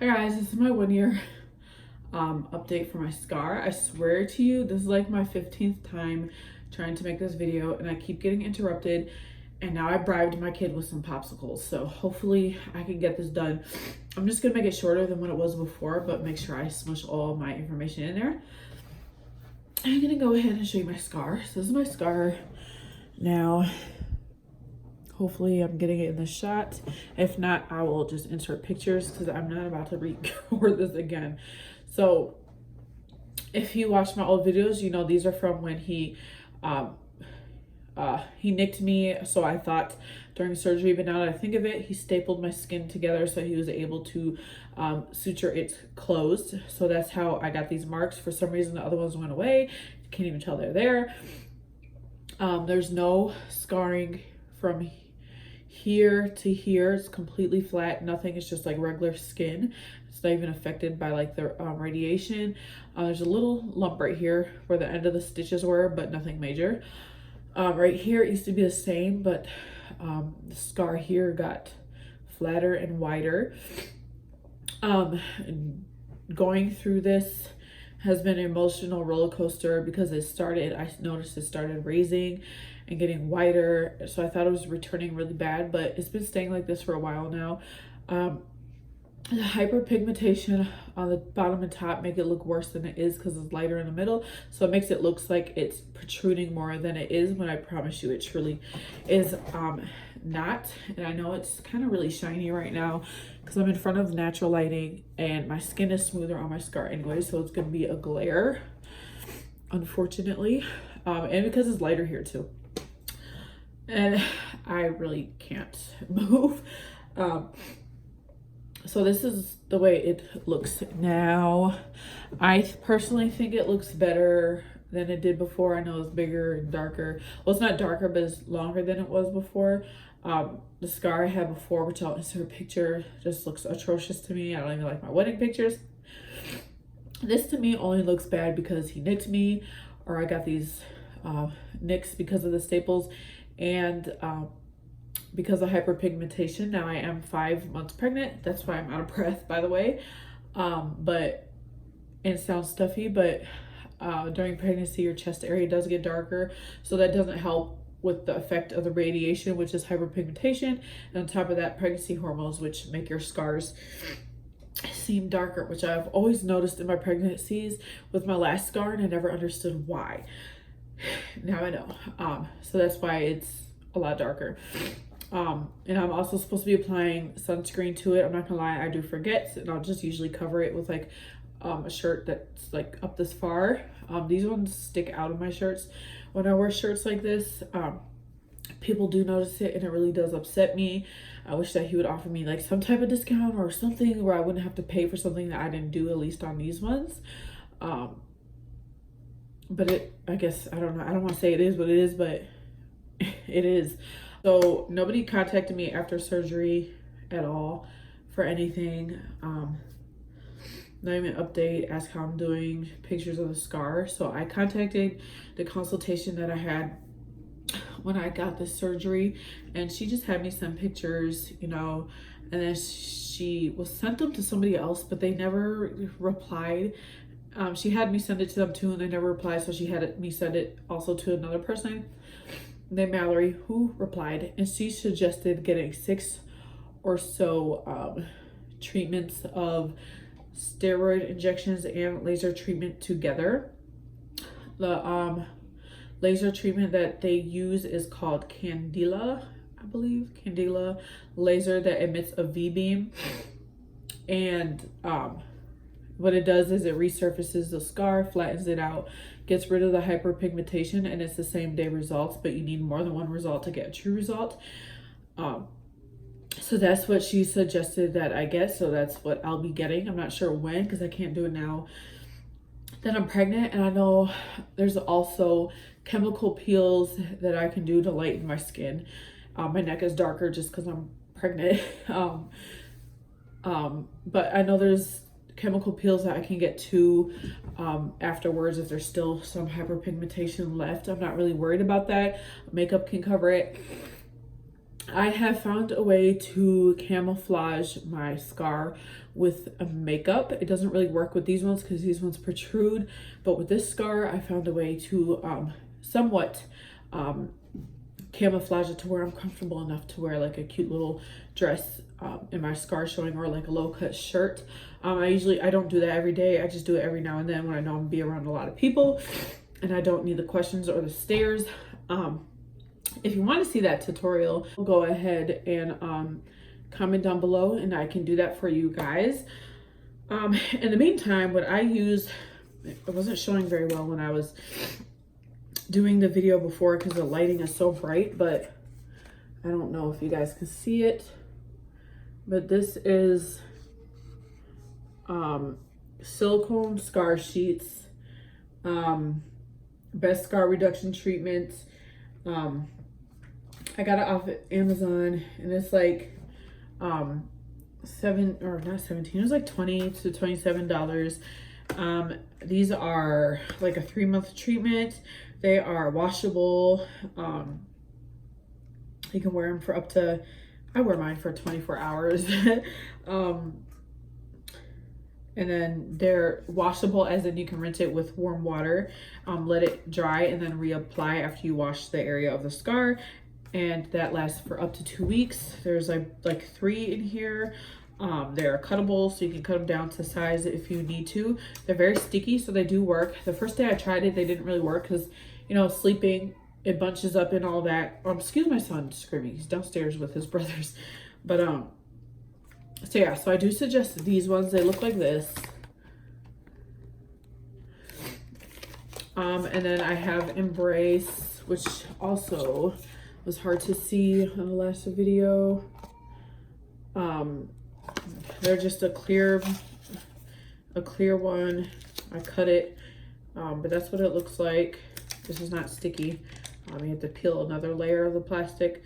Hi guys, this is my 1 year update for my scar. I swear to you, this is like my 15th time trying to make this video and I keep getting interrupted, and now I bribed my kid with some popsicles. So hopefully I can get this done. I'm just gonna make it shorter than what it was before, but make sure I smush all my information in there. I'm gonna go ahead and show you my scar. So this is my scar now. Hopefully I'm getting it in the shot. If not, I will just insert pictures because I'm not about to record this again. So if you watch my old videos, you know these are from when he nicked me. So I thought during surgery, but now that I think of it, he stapled my skin together so he was able to suture it closed. So that's how I got these marks. For some reason, the other ones went away. You can't even tell they're there. There's no scarring from here to here. It's completely flat. Nothing. It's just like regular skin. It's not even affected by like the radiation. There's a little lump right here where the end of the stitches were, but nothing major. Right here it used to be the same, but the scar here got flatter and wider. Going through this has been an emotional roller coaster because I noticed it started raising and getting wider. So I thought it was returning really bad, but it's been staying like this for a while now. The hyperpigmentation on the bottom and top make it look worse than it is because it's lighter in the middle. So it makes it look like it's protruding more than it is, when I promise you it truly is not. And I know it's kind of really shiny right now because I'm in front of natural lighting and my skin is smoother on my scar anyway, so it's going to be a glare, unfortunately. And because it's lighter here too. And I really can't move. So this is the way it looks now. I personally think it looks better than it did before. I know it's bigger and darker. Well, it's not darker, but it's longer than it was before. The scar I had before, which I'll insert a picture, just looks atrocious to me. I don't even like my wedding pictures. This to me only looks bad because he nicked me, or I got these nicks because of the staples, and because of hyperpigmentation. Now I am 5 months pregnant. That's why I'm out of breath, by the way. But it sounds stuffy, but during pregnancy your chest area does get darker, so that doesn't help with the effect of the radiation, which is hyperpigmentation. And on top of that, pregnancy hormones, which make your scars seem darker, which I've always noticed in my pregnancies with my last scar, and I never understood why. Now I know. So that's why it's a lot darker. And I'm also supposed to be applying sunscreen to it. I'm not gonna lie, I do forget, and I'll just usually cover it with like a shirt that's like up this far. These ones stick out of my shirts when I wear shirts like this. People do notice it, and it really does upset me. I wish that he would offer me like some type of discount or something where I wouldn't have to pay for something that I didn't do, at least on these ones. But I guess, I don't know, I don't want to say it is what it is, but it is. So nobody contacted me after surgery at all for anything. Not even update, ask how I'm doing, pictures of the scar. So I contacted the consultation that I had when I got this surgery, and she just had me send pictures, you know, and then she sent them to somebody else, but they never replied. She had me send it to them too, and they never replied, so she had me send it also to another person named Mallory, who replied, and she suggested getting 6 or so treatments of steroid injections and laser treatment together. The laser treatment that they use is called Candela, I believe. Candela laser that emits a V-beam, and what it does is it resurfaces the scar, flattens it out, gets rid of the hyperpigmentation, and it's the same day results, but you need more than one result to get a true result. So that's what she suggested that I get, so that's what I'll be getting. I'm not sure when, because I can't do it now that I'm pregnant. And I know there's also chemical peels that I can do to lighten my skin. My neck is darker just because I'm pregnant. But I know there's chemical peels that I can get too afterwards if there's still some hyperpigmentation left. I'm not really worried about that. Makeup can cover it. I have found a way to camouflage my scar with a makeup. It doesn't really work with these ones because these ones protrude, but with this scar, I found a way to somewhat camouflage it to where I'm comfortable enough to wear like a cute little dress and my scar showing, or like a low cut shirt. I don't do that every day. I just do it every now and then when I know I'm gonna be around a lot of people and I don't need the questions or the stares. If you want to see that tutorial, go ahead and comment down below and I can do that for you guys. In the meantime, what I use, it wasn't showing very well when I was doing the video before because the lighting is so bright, but I don't know if you guys can see it, but this is silicone scar sheets, best scar reduction treatment. I got it off of Amazon and it's like not 17, it was like $20 to $27. These are like a 3-month treatment. They are washable. You can wear them for up to, I wear mine for 24 hours. And then they're washable, as in you can rinse it with warm water, let it dry, and then reapply after you wash the area of the scar. And that lasts for up to 2 weeks. There's like 3 in here. They're cuttable, so you can cut them down to size if you need to. They're very sticky, so they do work. The first day I tried it, they didn't really work because, you know, sleeping, it bunches up and all that. Excuse my son screaming. He's downstairs with his brothers. But so yeah, so I do suggest these ones. They look like this. And then I have Embrace, which also was hard to see on the last video. They're just a clear one. I cut it, but that's what it looks like. This is not sticky. You have to peel another layer of the plastic.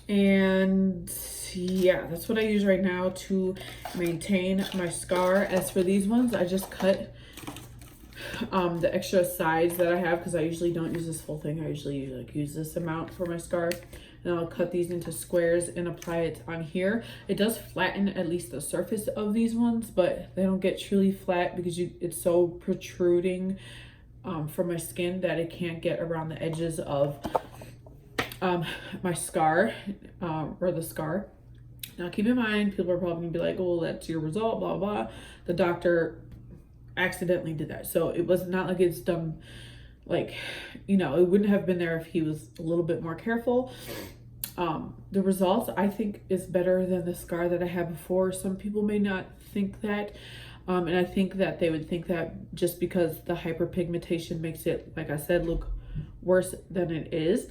And yeah, that's what I use right now to maintain my scar. As for these ones, I just cut the extra sides that I have because I usually don't use this whole thing. I usually like use this amount for my scar. And I'll cut these into squares and apply it on here. It does flatten at least the surface of these ones, but they don't get truly flat because it's so protruding from my skin that it can't get around the edges of my scar or the scar. Now keep in mind, people are probably gonna be like, oh, that's your result, blah, blah. The doctor accidentally did that. So it was not like it's done, like, you know, it wouldn't have been there if he was a little bit more careful. The results, I think, is better than the scar that I had before. Some people may not think that. And I think that they would think that just because the hyperpigmentation makes it, like I said, look worse than it is.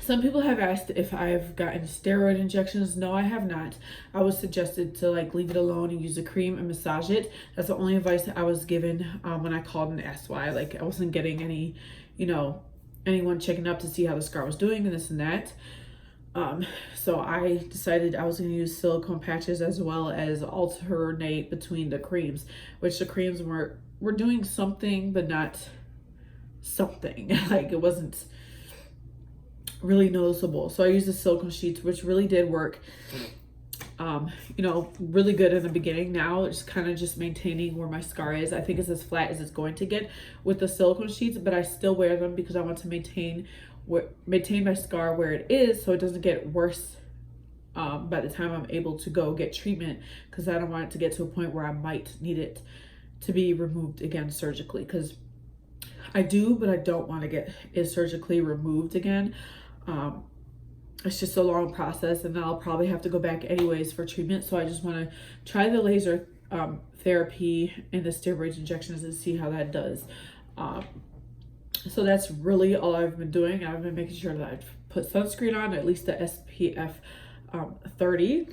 Some people have asked if I've gotten steroid injections. No, I have not. I was suggested to like leave it alone and use a cream and massage it. That's the only advice that I was given when I called and asked why. Like I wasn't getting any, you know, anyone checking up to see how the scar was doing and this and that. So I decided I was going to use silicone patches as well as alternate between the creams, which the creams were doing something, but not something. Like it wasn't really noticeable. So I used the silicone sheets, which really did work, you know, really good in the beginning. Now it's kind of just maintaining where my scar is. I think it's as flat as it's going to get with the silicone sheets, but I still wear them because I want to maintain my scar where it is so it doesn't get worse by the time I'm able to go get treatment, because I don't want it to get to a point where I might need it to be removed again surgically, because I do, but I don't want to get it surgically removed again. It's just a long process and I'll probably have to go back anyways for treatment. So I just want to try the laser therapy and the steroid injections and see how that does. So that's really all I've been doing. I've been making sure that I've put sunscreen on, at least the SPF 30.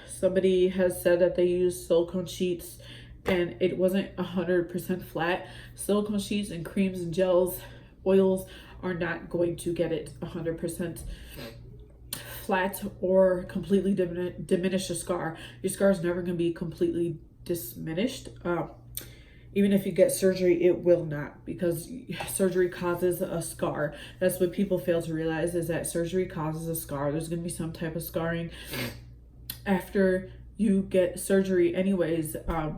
Somebody has said that they use silicone sheets and it wasn't 100% flat. Silicone sheets and creams and gels, oils are not going to get it 100% flat or completely diminish the scar. Your scar is never going to be completely diminished. even if you get surgery, it will not, because surgery causes a scar. That's what people fail to realize, is that surgery causes a scar. There's going to be some type of scarring after you get surgery anyways. I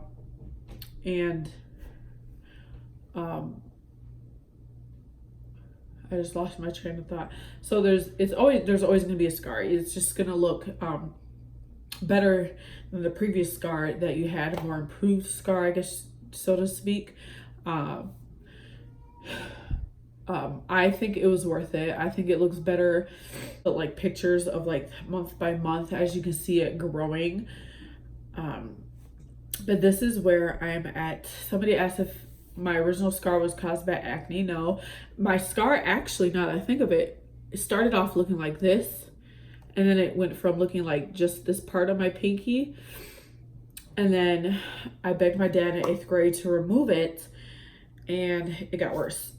just lost my train of thought. So there's always going to be a scar. It's just going to look better than the previous scar that you had, a more improved scar, I guess, so to speak. I think it was worth it. I think it looks better, but like pictures of like month by month, as you can see it growing. But this is where I'm at. Somebody asked if my original scar was caused by acne. No, my scar actually, now that I think of it, it started off looking like this, and then it went from looking like just this part of my pinky, and then I begged my dad in 8th grade to remove it, and it got worse,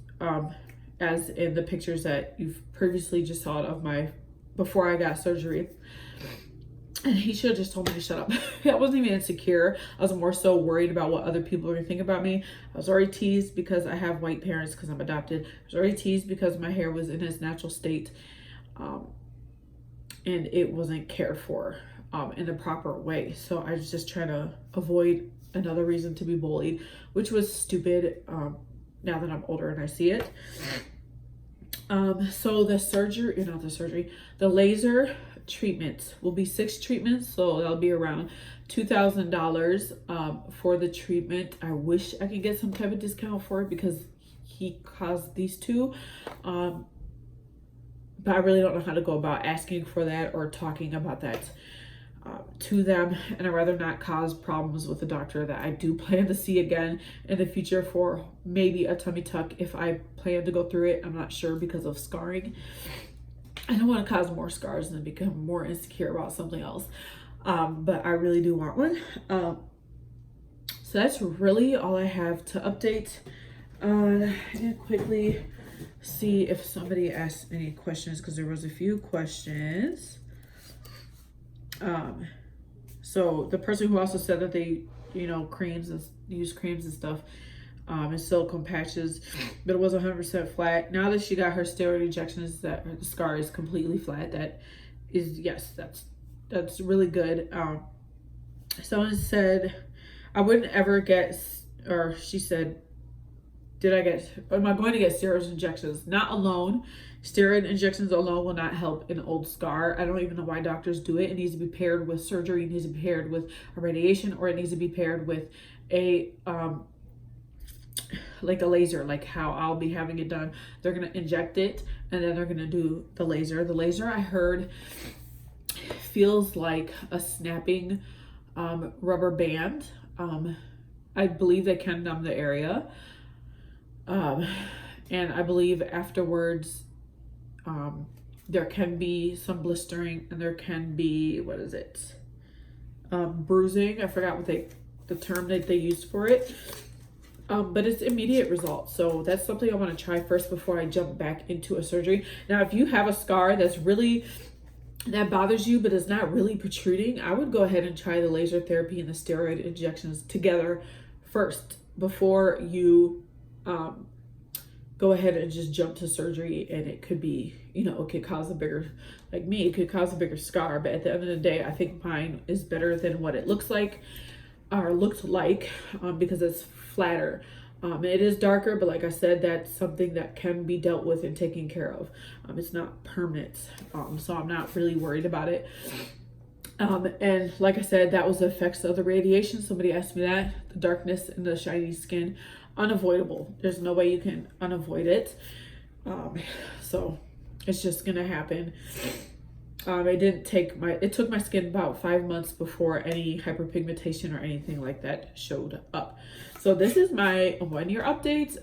as in the pictures that you've previously just saw of my before I got surgery. And he should have just told me to shut up. I wasn't even insecure. I was more so worried about what other people were going to think about me. I was already teased because I have white parents, because I'm adopted. I was already teased because my hair was in its natural state. And it wasn't cared for in the proper way. So I was just trying to avoid another reason to be bullied, which was stupid now that I'm older and I see it. So the laser treatments will be 6 treatments, so that'll be around $2,000 for the treatment. I wish I could get some type of discount for it because he caused these 2, but I really don't know how to go about asking for that or talking about that to them, and I'd rather not cause problems with the doctor that I do plan to see again in the future for maybe a tummy tuck if I plan to go through it. I'm not sure because of scarring. I don't want to cause more scars and then become more insecure about something else. But I really do want one. So that's really all I have to update on. I'm going to quickly see if somebody asked any questions, because there was a few questions. So the person who also said that they, creams and use creams and stuff, and silicone patches, but it was 100% flat. Now that she got her steroid injections, that her scar is completely flat. That is, yes, that's really good. Someone said I wouldn't ever get, or she said, am I going to get steroid injections? Not alone. Steroid injections alone will not help an old scar. I don't even know why doctors do it. It needs to be paired with surgery. It needs to be paired with a radiation, or it needs to be paired with a like a laser, like how I'll be having it done. They're going to inject it and then they're going to do the laser. The laser, I heard, feels like a snapping rubber band. I believe they can numb the area. And I believe afterwards, there can be some blistering, and there can be, bruising. I forgot what the term that they used for it. But it's immediate results. So that's something I want to try first before I jump back into a surgery. Now, if you have a scar that bothers you, but is not really protruding, I would go ahead and try the laser therapy and the steroid injections together first before you, go ahead and just jump to surgery. And it could be, it could cause it could cause a bigger scar. But at the end of the day, I think mine is better than what it looks like, or looked like, because it's flatter. It is darker, but like I said, that's something that can be dealt with and taken care of. It's not permanent, so I'm not really worried about it. And like I said, that was the effects of the radiation. Somebody asked me that. The darkness and the shiny skin, unavoidable. There's no way you can unavoid it. So it's just gonna happen. It took my skin about 5 months before any hyperpigmentation or anything like that showed up. So this is my 1-year update.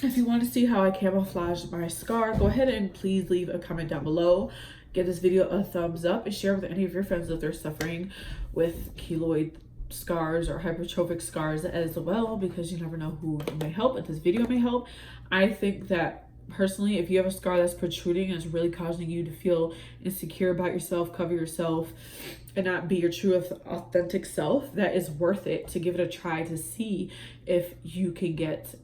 If you want to see how I camouflage my scar, go ahead and please leave a comment down below. Give this video a thumbs up and share with any of your friends if they're suffering with keloid scars or hypertrophic scars as well, because you never know who may help, and this video may help. I think that personally, if you have a scar that's protruding and is really causing you to feel insecure about yourself, cover yourself, and not be your true authentic self, that is worth it to give it a try to see if you can get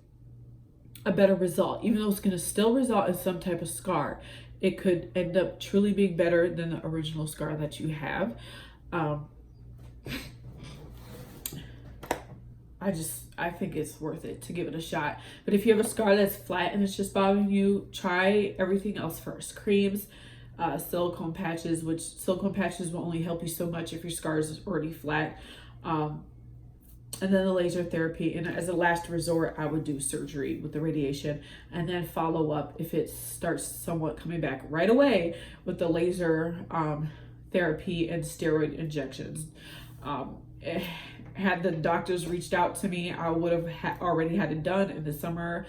a better result. Even though it's going to still result in some type of scar, it could end up truly being better than the original scar that you have. I think it's worth it to give it a shot. But if you have a scar that's flat and it's just bothering you, try everything else first. Creams, silicone patches, which silicone patches will only help you so much if your scar is already flat. And then the laser therapy. And as a last resort, I would do surgery with the radiation and then follow up if it starts somewhat coming back right away with the laser therapy and steroid injections. Had the doctors reached out to me, I would have already had it done in the summer.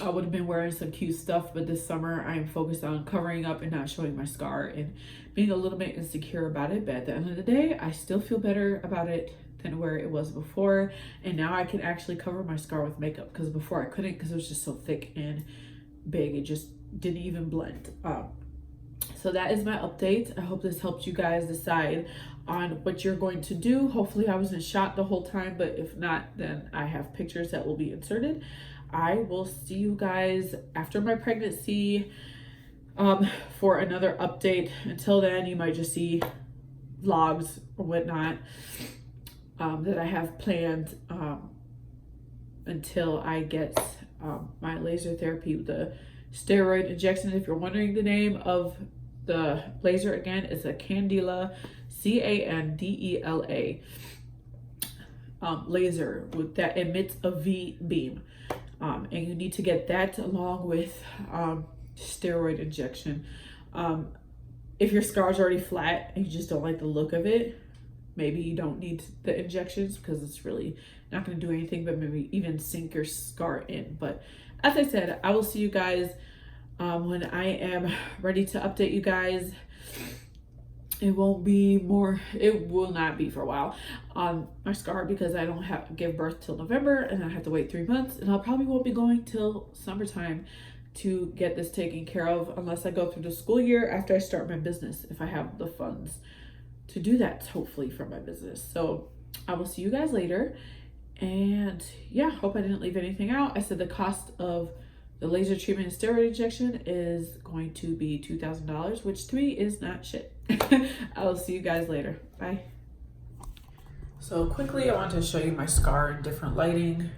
I would have been wearing some cute stuff, but this summer I am focused on covering up and not showing my scar and being a little bit insecure about it. But at the end of the day, I still feel better about it than where it was before. And now I can actually cover my scar with makeup, because before I couldn't, because it was just so thick and big. It just didn't even blend. So that is my update. I hope this helped you guys decide on what you're going to do. Hopefully I wasn't shot the whole time, but if not, then I have pictures that will be inserted. I will see you guys after my pregnancy for another update. Until then, you might just see vlogs or whatnot that I have planned until I get my laser therapy with the steroid injection. If you're wondering the name of the laser, again, it's a Candela, Candela laser that emits a V beam. And you need to get that along with steroid injection. If your scar's already flat and you just don't like the look of it, maybe you don't need the injections, because it's really not going to do anything but maybe even sink your scar in. But as I said, I will see you guys when I am ready to update you guys. It will not be for a while on my scar, because I don't give birth till November and I have to wait 3 months, and I probably won't be going till summertime to get this taken care of, unless I go through the school year after I start my business, if I have the funds to do that, hopefully, for my business. So I will see you guys later. And yeah, hope I didn't leave anything out. I said the cost of the laser treatment and steroid injection is going to be $2,000, which to me is not shit. I'll see you guys later. Bye. So quickly, I want to show you my scar in different lighting.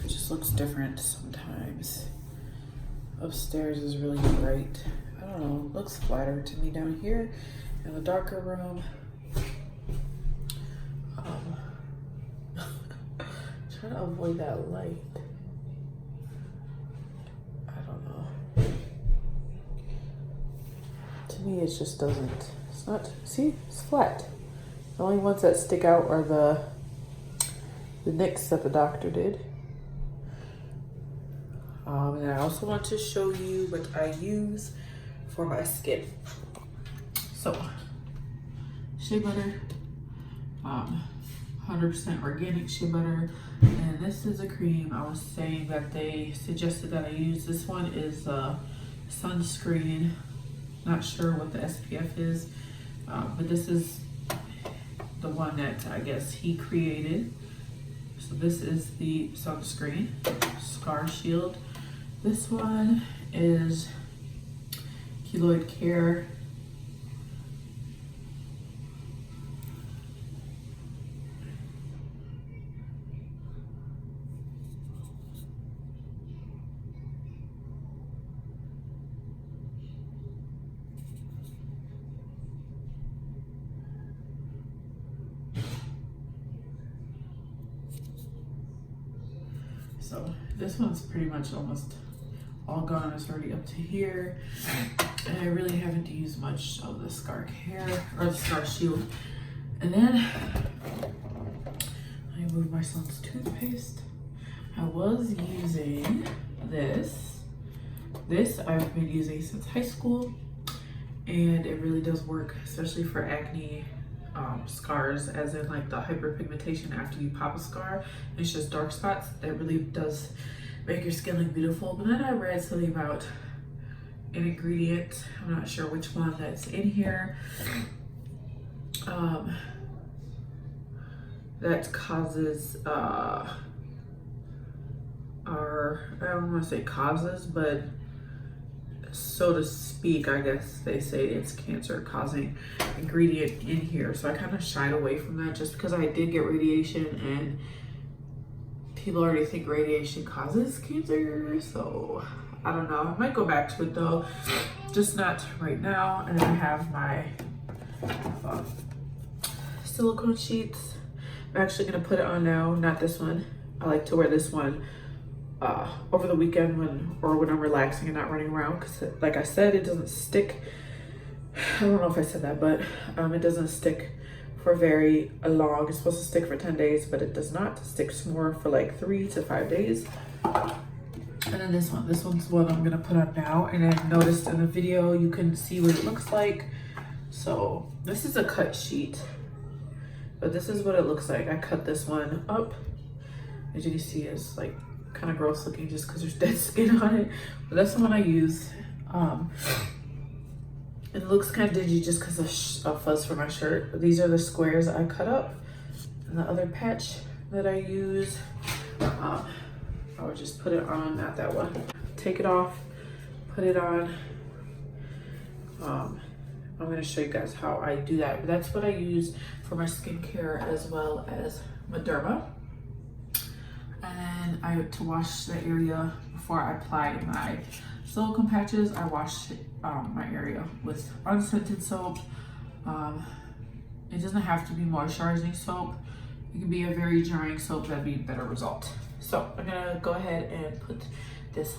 It just looks different sometimes. Upstairs is really bright. I don't know, it looks flatter to me down here in the darker room. Trying to avoid that light. To me, it just doesn't. It's not. See, it's flat. The only ones that stick out are the nicks that the doctor did. And I also want to show you what I use for my skin. So, shea butter, 100% organic shea butter, and this is a cream. I was saying that they suggested that I use. This one is sunscreen. Not sure what the SPF is, but this is the one that I guess he created. So this is the sunscreen, Scar Shield. This one is Keloid Care. So this one's pretty much almost all gone. It's already up to here. And I really haven't used much of the Scar Care or the Scar Shield. And then I moved my son's toothpaste. I was using this. This I've been using since high school, and it really does work, especially for acne scars, as in like the hyperpigmentation after you pop a scar. It's just dark spots. That really does make your skin look beautiful. But then I read something about an ingredient, I'm not sure which one that's in here, that causes I don't want to say causes, but so to speak, I guess they say it's cancer causing ingredient in here. So I kind of shied away from that just because I did get radiation and people already think radiation causes cancer. So I don't know. I might go back to it though, just not right now. And then I have my silicone sheets. I'm actually gonna put it on now, not this one. I like to wear this one over the weekend when I'm relaxing and not running around, because like I said, it doesn't stick. I don't know if I said that, but it doesn't stick for very long. It's supposed to stick for 10 days, but it does not. It sticks more for like 3 to 5 days. And then this one's what I'm gonna put on now. And I noticed in the video, you can see what it looks like. So this is a cut sheet, but this is what it looks like. I cut this one up. As you can see, it's like kind of gross looking just because there's dead skin on it. But that's the one I use. It looks kind of dingy just because of fuzz for my shirt. But these are the squares I cut up. And the other patch that I use, I would just put it on, not that one. Take it off, put it on. I'm gonna show you guys how I do that. But that's what I use for my skincare as well as my derma. And then to wash the area before I apply my silicone patches, I wash my area with unscented soap. It doesn't have to be moisturizing soap. It can be a very drying soap, that'd be a better result. So I'm gonna go ahead and put this